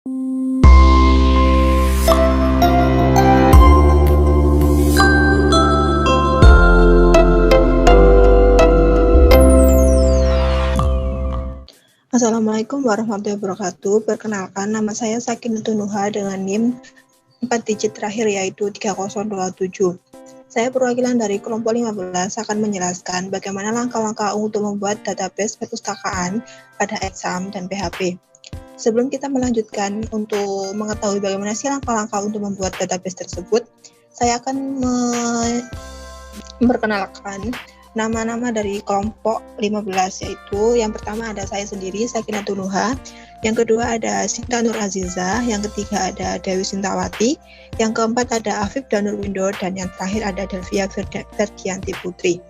Assalamualaikum warahmatullahi wabarakatuh. Perkenalkan, nama saya Sakinatun Nuha dengan NIM 4 digit terakhir yaitu 3027. Saya perwakilan dari kelompok 15 akan menjelaskan bagaimana langkah-langkah untuk membuat database perpustakaan pada exam dan PHP. Sebelum kita melanjutkan untuk mengetahui bagaimana sih langkah-langkah untuk membuat database tersebut, saya akan memperkenalkan nama-nama dari kelompok 15, yaitu yang pertama ada saya sendiri, Sakinatun Nuha, yang kedua ada Sinta Nur Aziza, yang ketiga ada Dewi Sintawati, yang keempat ada Afif Danur Windo, dan yang terakhir ada Delvia Ferdianti Putri.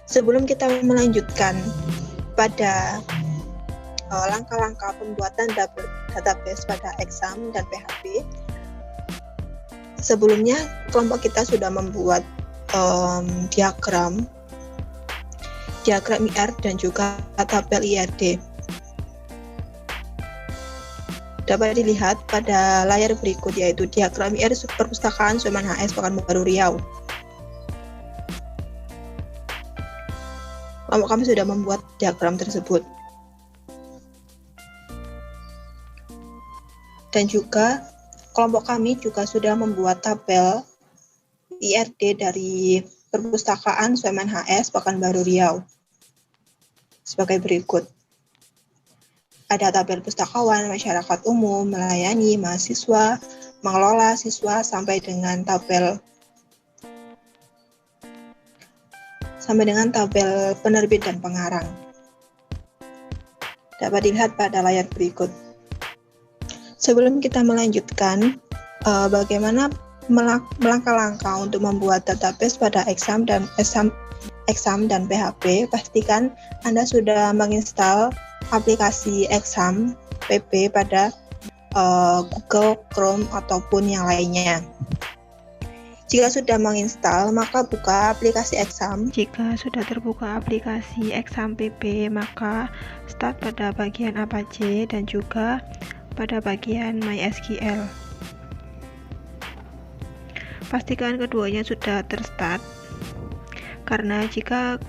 Sebelum kita melanjutkan pada langkah-langkah pembuatan database pada exam dan PHP, sebelumnya kelompok kita sudah membuat diagram IR dan juga tabel IRD. Dapat dilihat pada layar berikut, yaitu diagram IR Perpustakaan Suleman HS Pekanbaru Riau. Kelompok kami sudah membuat diagram tersebut. Dan juga kelompok kami juga sudah membuat tabel IRD dari Perpustakaan Suleman HS Pekanbaru Riau sebagai berikut. Ada tabel pustakawan, masyarakat umum, melayani, mahasiswa, mengelola siswa, sampai dengan tabel penerbit dan pengarang. Dapat dilihat pada layar berikut. Sebelum kita melanjutkan bagaimana langkah-langkah untuk membuat database pada exam dan PHP, pastikan Anda sudah menginstal aplikasi exam PP pada Google Chrome ataupun yang lainnya. Jika sudah menginstal, maka buka aplikasi exam. Jika sudah terbuka aplikasi exam PP, maka start pada bagian Apache dan juga pada bagian MySQL. Pastikan keduanya sudah terstart, karena jika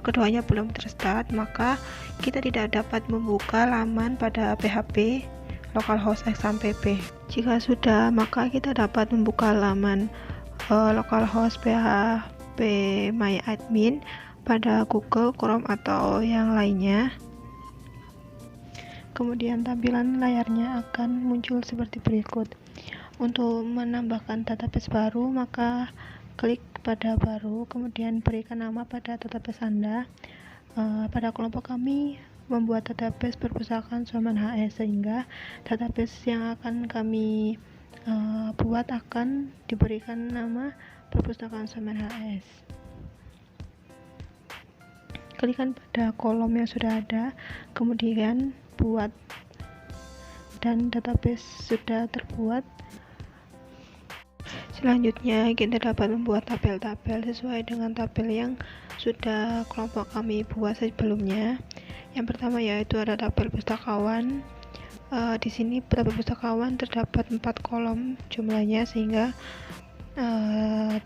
keduanya belum terstart, maka kita tidak dapat membuka laman pada PHP localhost exam pp. Jika sudah, maka kita dapat membuka laman localhost PHP myadmin pada Google Chrome atau yang lainnya. Kemudian tampilan layarnya akan muncul seperti berikut. Untuk menambahkan database baru, maka klik pada baru, kemudian berikan nama pada database Anda. Pada kelompok kami membuat database perpustakaan Suleman HS, sehingga database yang akan kami buat akan diberikan nama perpustakaan Suleman HS. Klikkan pada kolom yang sudah ada, kemudian buat, dan database sudah terbuat. Selanjutnya kita dapat membuat tabel-tabel sesuai dengan tabel yang sudah kelompok kami buat sebelumnya. Yang pertama yaitu ada tabel pustakawan. Di sini tabel pustakawan terdapat 4 kolom jumlahnya, sehingga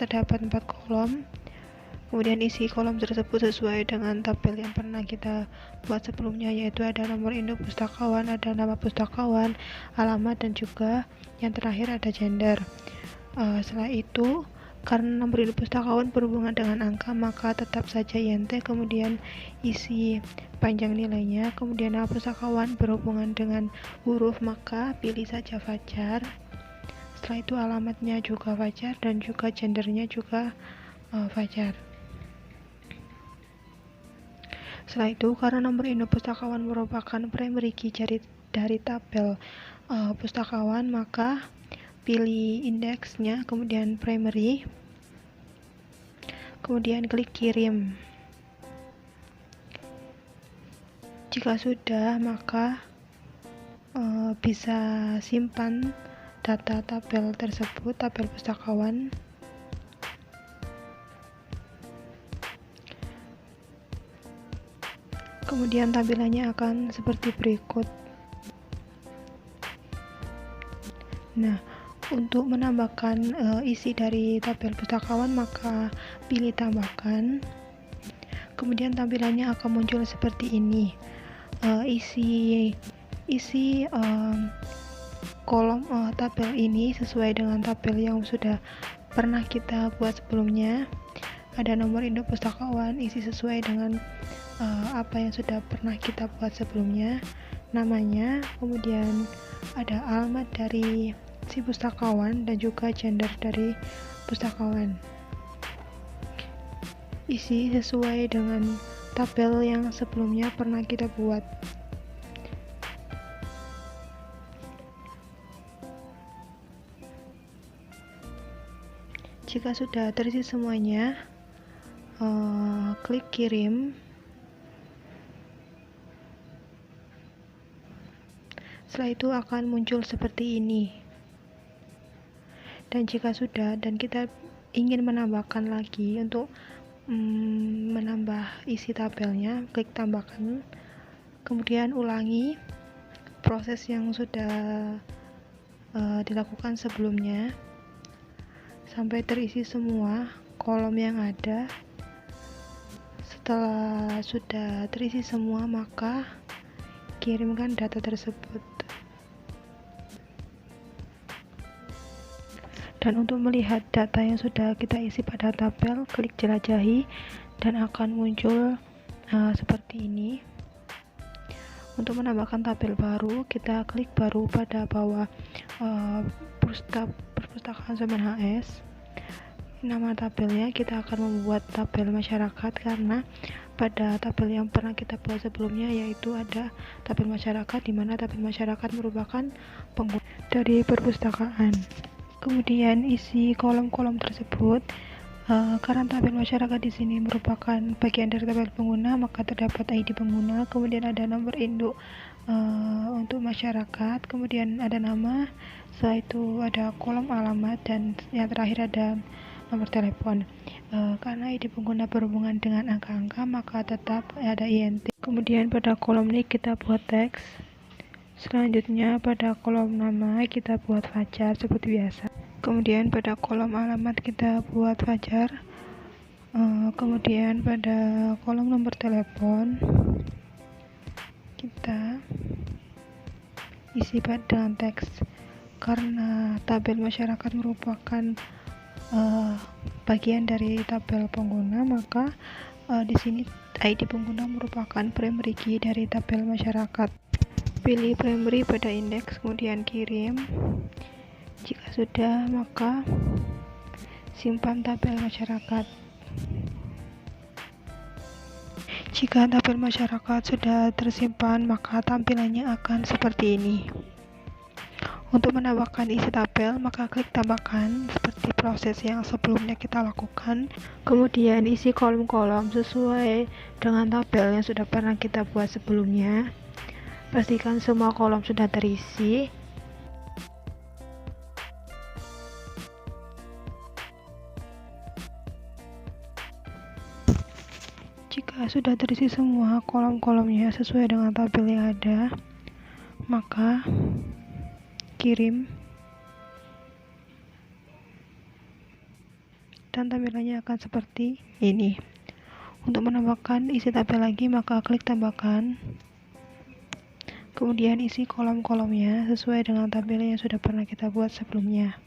terdapat 4 kolom. Kemudian isi kolom tersebut sesuai dengan tabel yang pernah kita buat sebelumnya, yaitu ada nomor induk pustakawan, ada nama pustakawan, alamat, dan juga yang terakhir ada gender. Setelah itu, karena nomor induk pustakawan berhubungan dengan angka, maka tetap saja INT, kemudian isi panjang nilainya. Kemudian nama pustakawan berhubungan dengan huruf, maka pilih saja Fajar. Setelah itu alamatnya juga Fajar, dan juga gendernya juga Fajar. Setelah itu, karena nomor induk pustakawan merupakan primary key dari tabel pustakawan, maka pilih indeksnya, kemudian primary, kemudian klik kirim. Jika sudah, maka bisa simpan data tabel tersebut, tabel pustakawan. Kemudian tampilannya akan seperti berikut. Nah, untuk menambahkan isi dari tabel pustakawan, maka pilih tambahkan. Kemudian tampilannya akan muncul seperti ini. Isi kolom tabel ini sesuai dengan tabel yang sudah pernah kita buat sebelumnya. Ada nomor induk pustakawan, isi sesuai dengan apa yang sudah pernah kita buat sebelumnya, namanya, kemudian ada alamat dari si pustakawan dan juga gender dari pustakawan. Isi sesuai dengan tabel yang sebelumnya pernah kita buat. Jika sudah terisi semuanya, klik kirim. Setelah itu akan muncul seperti ini. Dan jika sudah dan kita ingin menambahkan lagi untuk menambah isi tabelnya, klik tambahkan. Kemudian ulangi proses yang sudah dilakukan sebelumnya sampai terisi semua kolom yang ada. Setelah sudah terisi semua, maka kirimkan data tersebut. Dan untuk melihat data yang sudah kita isi pada tabel, klik jelajahi dan akan muncul seperti ini. Untuk menambahkan tabel baru, kita klik baru pada bawah perpustakaan Semen HS. Nama tabelnya kita akan membuat tabel masyarakat, karena pada tabel yang pernah kita buat sebelumnya yaitu ada tabel masyarakat, di mana tabel masyarakat merupakan pengguna dari perpustakaan. Kemudian isi kolom-kolom tersebut, karena tabel masyarakat di sini merupakan bagian dari tabel pengguna, maka terdapat ID pengguna, kemudian ada nomor induk untuk masyarakat, kemudian ada nama, setelah itu ada kolom alamat, dan yang terakhir ada nomor telepon. Karena ID pengguna berhubungan dengan angka-angka, maka tetap ada INT. Kemudian pada kolom nick kita buat teks. Selanjutnya pada kolom nama kita buat Fajar seperti biasa. Kemudian pada kolom alamat kita buat Fajar. Kemudian pada kolom nomor telepon kita isi dengan teks. Karena tabel masyarakat merupakan bagian dari tabel pengguna, maka di sini ID pengguna merupakan primary key dari tabel masyarakat. Pilih primary pada indeks, kemudian kirim. Jika sudah, maka simpan tabel masyarakat. Jika tabel masyarakat sudah tersimpan, maka tampilannya akan seperti ini. Untuk menambahkan isi tabel, maka klik tambahkan seperti proses yang sebelumnya kita lakukan. Kemudian isi kolom-kolom sesuai dengan tabel yang sudah pernah kita buat sebelumnya. Pastikan semua kolom sudah terisi. Jika sudah terisi semua kolom-kolomnya sesuai dengan tabel yang ada, maka kirim, dan tampilannya akan seperti ini. Untuk menambahkan isi tabel lagi, maka klik tambahkan, kemudian isi kolom-kolomnya sesuai dengan tabel yang sudah pernah kita buat sebelumnya.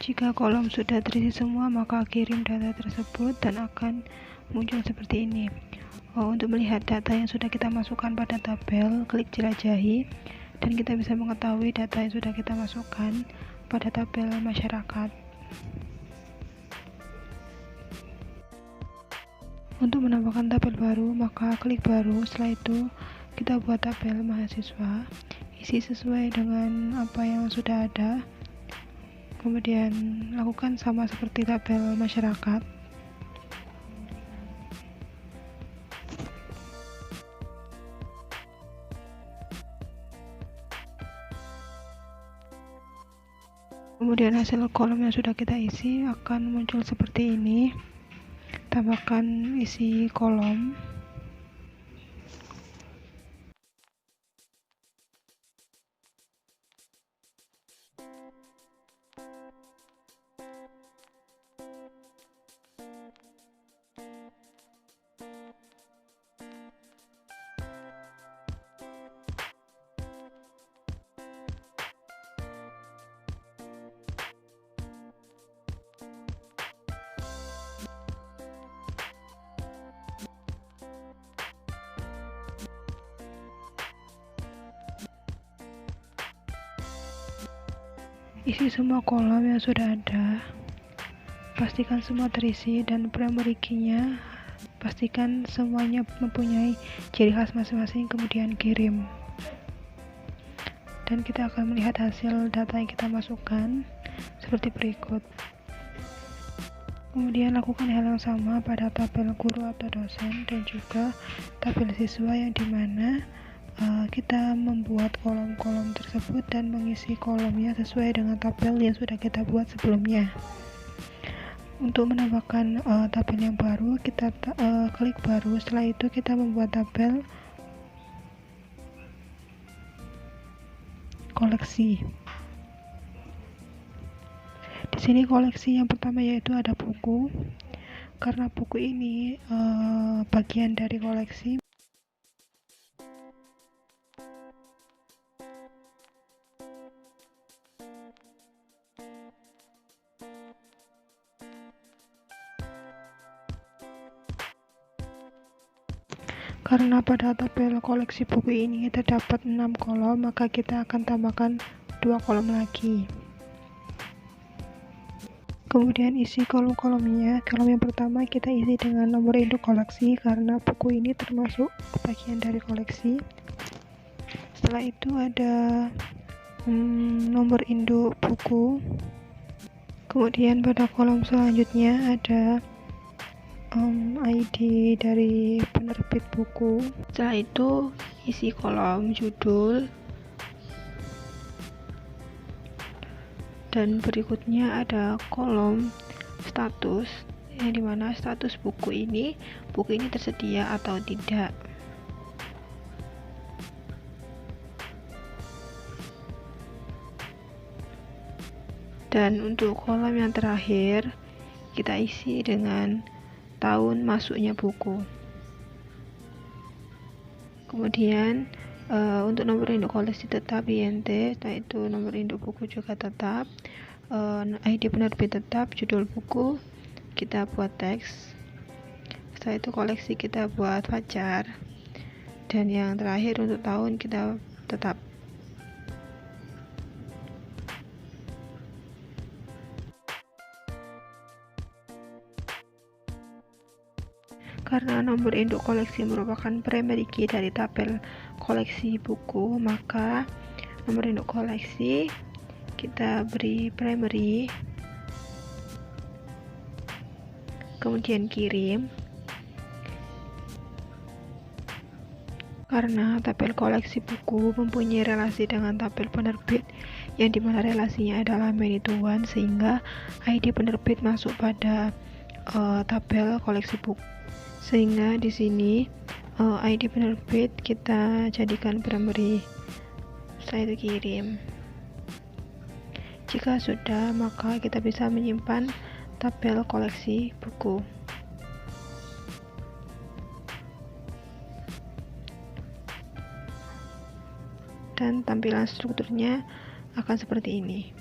Jika kolom sudah terisi semua, maka kirim data tersebut dan akan muncul seperti ini. Untuk melihat data yang sudah kita masukkan pada tabel, klik jelajahi dan kita bisa mengetahui data yang sudah kita masukkan pada tabel masyarakat. Untuk menambahkan tabel baru, maka klik baru. Setelah itu kita buat tabel mahasiswa, isi sesuai dengan apa yang sudah ada. Kemudian lakukan sama seperti tabel masyarakat. Kemudian hasil kolom yang sudah kita isi akan muncul seperti ini. Tambahkan isi kolom. Isi semua kolom yang sudah ada, pastikan semua terisi, dan primary key-nya pastikan semuanya mempunyai ciri khas masing-masing, kemudian kirim. Dan kita akan melihat hasil data yang kita masukkan seperti berikut. Kemudian lakukan hal yang sama pada tabel guru atau dosen dan juga tabel siswa, yang dimana kita membuat kolom-kolom tersebut dan mengisi kolomnya sesuai dengan tabel yang sudah kita buat sebelumnya. Untuk menambahkan tabel yang baru, kita klik baru. Setelah itu kita membuat tabel koleksi. Di sini koleksi yang pertama yaitu ada buku. Karena buku ini bagian dari koleksi, karena pada tabel koleksi buku ini terdapat 6 kolom, maka kita akan tambahkan 2 kolom lagi. Kemudian isi kolom-kolomnya. Kolom yang pertama kita isi dengan nomor induk koleksi karena buku ini termasuk bagian dari koleksi. Setelah itu ada nomor induk buku. Kemudian pada kolom selanjutnya ada ID dari penerbit buku. Setelah itu isi kolom judul, dan berikutnya ada kolom status, yang dimana status buku ini tersedia atau tidak. Dan untuk kolom yang terakhir kita isi dengan tahun masuknya buku. Kemudian untuk nomor induk koleksi tetap INT, setelah itu nomor induk buku juga tetap, ID penerbit tetap, judul buku kita buat teks, setelah itu koleksi kita buat Fajar, dan yang terakhir untuk tahun kita tetap. Karena nomor induk koleksi merupakan primary key dari tabel koleksi buku, maka nomor induk koleksi kita beri primary, kemudian kirim. Karena tabel koleksi buku mempunyai relasi dengan tabel penerbit, yang dimana relasinya adalah many to one, sehingga ID penerbit masuk pada tabel koleksi buku. Sehingga di sini ID penerbit kita jadikan primary, setelah itu kirim. Jika sudah, maka kita bisa menyimpan tabel koleksi buku. Dan tampilan strukturnya akan seperti ini.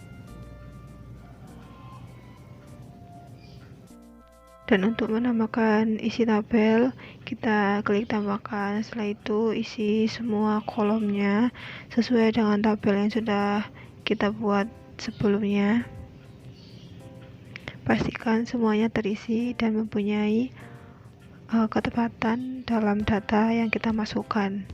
Dan untuk menambahkan isi tabel, kita klik tambahkan. Setelah itu isi semua kolomnya sesuai dengan tabel yang sudah kita buat sebelumnya. Pastikan semuanya terisi dan mempunyai ketepatan dalam data yang kita masukkan.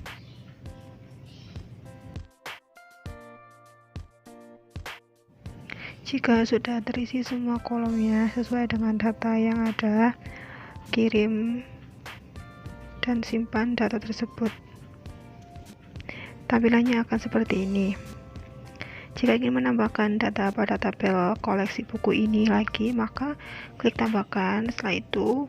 Jika sudah terisi semua kolomnya sesuai dengan data yang ada, kirim dan simpan data tersebut. Tampilannya akan seperti ini. Jika ingin menambahkan data pada tabel koleksi buku ini lagi, maka klik tambahkan. Setelah itu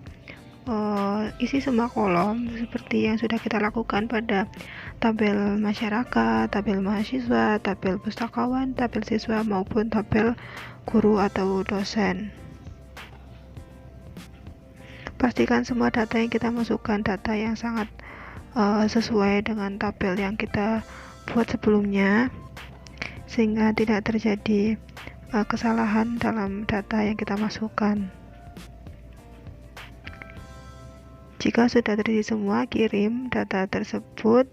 isi semua kolom seperti yang sudah kita lakukan pada tabel masyarakat, tabel mahasiswa, tabel pustakawan, tabel siswa maupun tabel guru atau dosen. Pastikan semua data yang kita masukkan data yang sangat sesuai dengan tabel yang kita buat sebelumnya, sehingga tidak terjadi kesalahan dalam data yang kita masukkan. Jika sudah terisi semua, kirim data tersebut.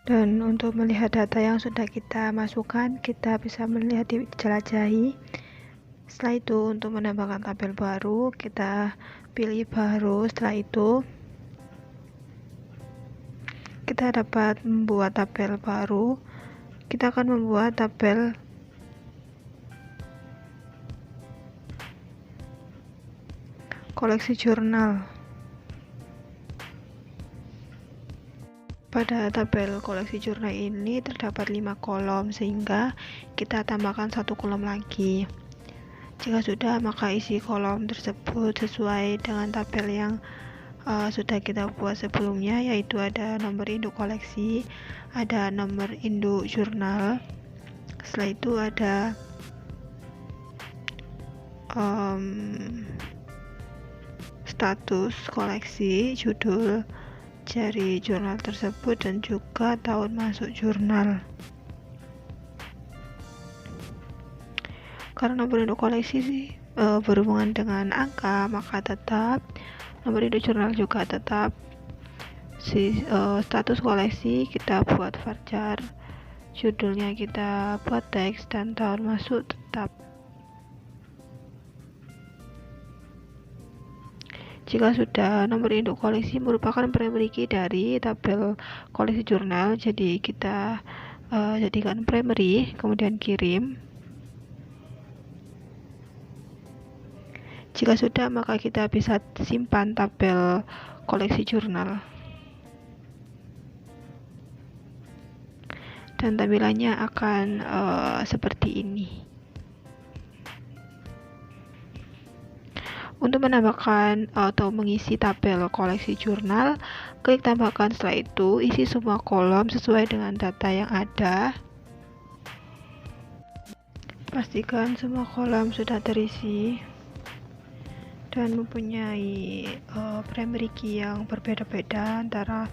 Dan untuk melihat data yang sudah kita masukkan, kita bisa melihat di jelajahi. Setelah itu, untuk menambahkan tabel baru, kita pilih baru. Setelah itu, kita dapat membuat tabel baru. Kita akan membuat tabel koleksi jurnal. Pada tabel koleksi jurnal ini terdapat 5 kolom, sehingga kita tambahkan 1 kolom lagi. Jika sudah, maka isi kolom tersebut sesuai dengan tabel yang sudah kita buat sebelumnya, yaitu ada nomor induk koleksi, ada nomor induk jurnal, setelah itu ada status koleksi, judul dari jurnal tersebut, dan juga tahun masuk jurnal. Karena nomor induk koleksi berhubungan dengan angka, maka tetap nomor induk jurnal juga tetap. Status koleksi kita buat varchar, judulnya kita buat teks, dan tahun masuk tetap. Jika sudah, nomor induk koleksi merupakan primary key dari tabel koleksi jurnal, jadi kita jadikan primary, kemudian kirim. Jika sudah, maka kita bisa simpan tabel koleksi jurnal. Dan tampilannya akan seperti ini. Untuk menambahkan atau mengisi tabel koleksi jurnal, klik tambahkan. Setelah itu, isi semua kolom sesuai dengan data yang ada. Pastikan semua kolom sudah terisi dan mempunyai primary key yang berbeda-beda antara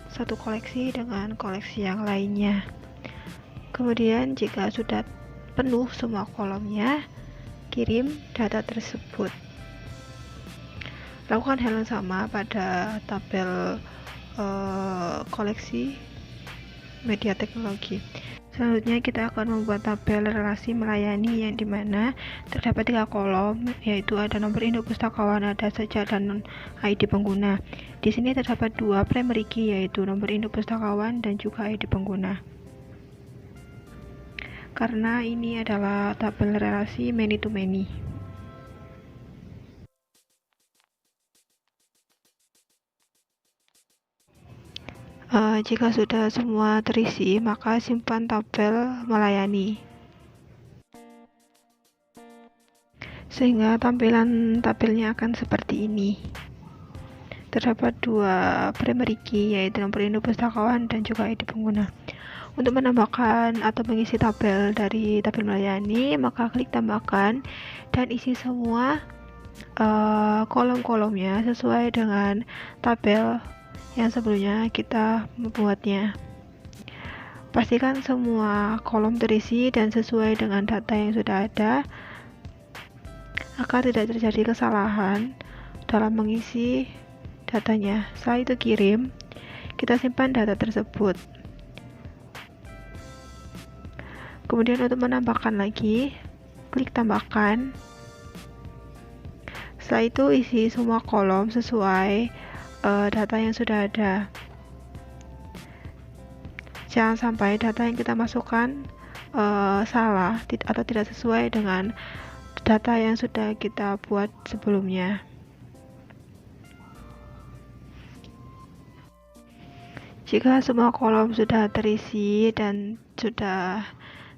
satu koleksi dengan koleksi yang lainnya. Kemudian, jika sudah penuh semua kolomnya, kirim data tersebut. Lakukan hal yang sama pada tabel koleksi media teknologi. Selanjutnya, kita akan membuat tabel relasi melayani yang dimana terdapat 3 kolom, yaitu ada nomor induk pustakawan, ada sejak, dan ID pengguna. Di sini terdapat 2 primary key, yaitu nomor induk pustakawan dan juga ID pengguna. Karena ini adalah tabel relasi many to many. Jika sudah semua terisi, maka simpan tabel melayani. Sehingga tampilan tabelnya akan seperti ini. Terdapat 2 primary key, yaitu nomor induk pustakawan dan juga ID pengguna. Untuk menambahkan atau mengisi tabel dari tabel melayani, maka klik tambahkan dan isi semua kolom-kolomnya sesuai dengan tabel yang sebelumnya kita membuatnya. Pastikan semua kolom terisi dan sesuai dengan data yang sudah ada, agar tidak terjadi kesalahan dalam mengisi datanya. Setelah itu kirim, kita simpan data tersebut. Kemudian untuk menambahkan lagi, klik tambahkan. Setelah itu isi semua kolom sesuai data yang sudah ada. Jangan sampai data yang kita masukkan salah atau tidak sesuai dengan data yang sudah kita buat sebelumnya. Jika semua kolom sudah terisi dan sudah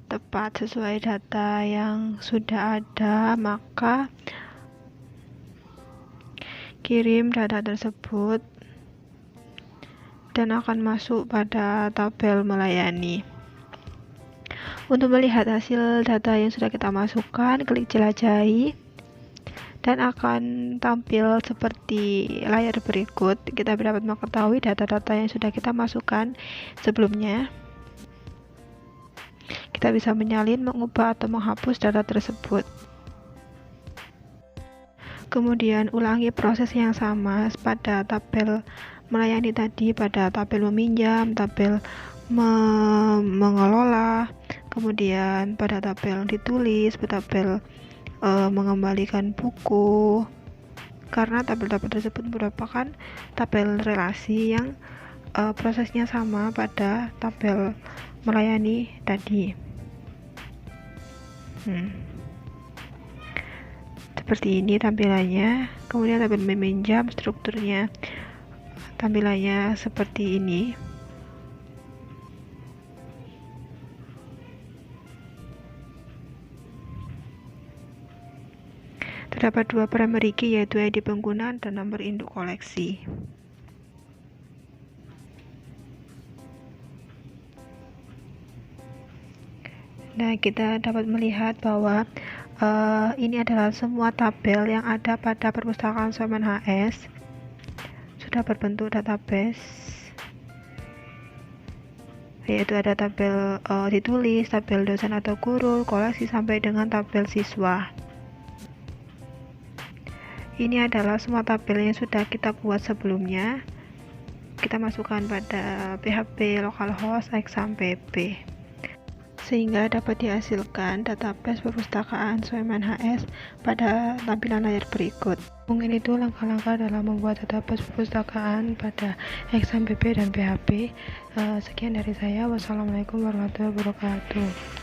tepat sesuai data yang sudah ada, maka kirim data tersebut dan akan masuk pada tabel melayani. Untuk melihat hasil data yang sudah kita masukkan, klik jelajahi dan akan tampil seperti layar berikut. Kita dapat mengetahui data-data yang sudah kita masukkan sebelumnya. Kita bisa menyalin, mengubah, atau menghapus data tersebut. Kemudian ulangi proses yang sama pada tabel melayani tadi, pada tabel meminjam, tabel mengelola, kemudian pada tabel ditulis, pada tabel mengembalikan buku, karena tabel-tabel tersebut merupakan tabel relasi yang prosesnya sama pada tabel melayani tadi. Seperti ini tampilannya. Kemudian tabel meminjam, strukturnya tampilannya seperti ini. Terdapat dua primary key, yaitu ID pengguna dan nomor induk koleksi. Nah, kita dapat melihat bahwa ini adalah semua tabel yang ada pada perpustakaan Soeman HS sudah berbentuk database, yaitu ada tabel ditulis, tabel dosen atau guru, koleksi, sampai dengan tabel siswa. Ini adalah semua tabel yang sudah kita buat sebelumnya. Kita masukkan pada PHP localhost example.py sehingga dapat dihasilkan database perpustakaan Soeman HS pada tampilan layar berikut. Mungkin itu langkah-langkah dalam membuat database perpustakaan pada example.py dan PHP. Sekian dari saya. Wassalamualaikum warahmatullahi wabarakatuh.